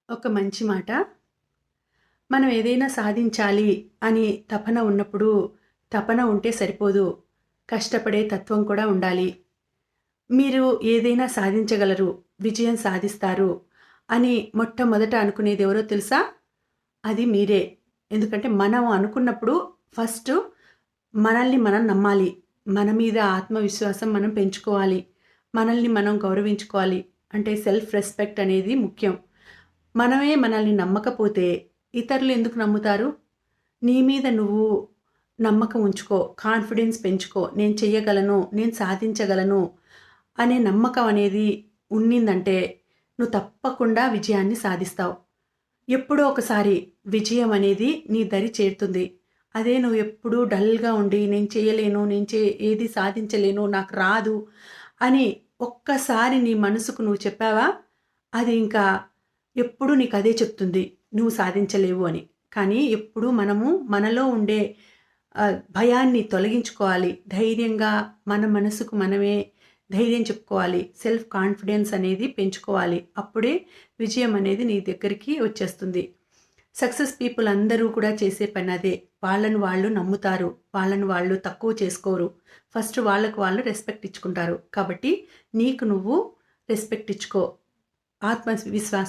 ఒక మంచి మాట. మనం ఏదైనా సాధించాలి అని తపన ఉన్నప్పుడు, తపన ఉంటే సరిపోదు. కష్టపడే తత్వం కూడా ఉండాలి. మీరు ఏదైనా సాధించగలరు, విజయం సాధిస్తారు అని మొట్టమొదట అనుకునేది ఎవరో తెలుసా? అది మీరే. ఎందుకంటే మనం అనుకున్నప్పుడు ఫస్టు మనల్ని మనం నమ్మాలి. మన మీద ఆత్మవిశ్వాసం మనం పెంచుకోవాలి. మనల్ని మనం గౌరవించుకోవాలి. అంటే సెల్ఫ్ రెస్పెక్ట్ అనేది ముఖ్యం. మనమే మనల్ని నమ్మకపోతే ఇతరులు ఎందుకు నమ్ముతారు? నీ మీద నువ్వు నమ్మకం ఉంచుకో, కాన్ఫిడెన్స్ పెంచుకో. నేను చెయ్యగలను, నేను సాధించగలను అనే నమ్మకం అనేది ఉన్నిందంటే నువ్వు తప్పకుండా విజయాన్ని సాధిస్తావు. ఎప్పుడో ఒకసారి విజయం అనేది నీ దరి చేరుతుంది. అదే నువ్వు ఎప్పుడూ డల్‌గా ఉండి నేను చేయలేను, ఏది సాధించలేను, నాకు రాదు అని ఒక్కసారి నీ మనసుకు నువ్వు చెప్పావా? అది ఇంకా ఎప్పుడు నీకదే చెప్తుంది. నువ్వు సాధించలేవు అని. కానీ ఎప్పుడూ మనము మనలో ఉండే భయాన్ని తొలగించుకోవాలి. ధైర్యంగా మన మనసుకు మనమే ధైర్యం చెప్పుకోవాలి. సెల్ఫ్ కాన్ఫిడెన్స్ అనేది పెంచుకోవాలి. అప్పుడే విజయం అనేది నీ దగ్గరికి వచ్చేస్తుంది. సక్సెస్ పీపుల్ అందరూ కూడా చేసే పని అదే. వాళ్ళను వాళ్ళు నమ్ముతారు. వాళ్ళను వాళ్ళు తక్కువ చేసుకోరు. ఫస్ట్ వాళ్ళకు వాళ్ళు రెస్పెక్ట్ ఇచ్చుకుంటారు. కాబట్టి నీకు నువ్వు రెస్పెక్ట్ ఇచ్చుకో. ఆత్మవిశ్వాసం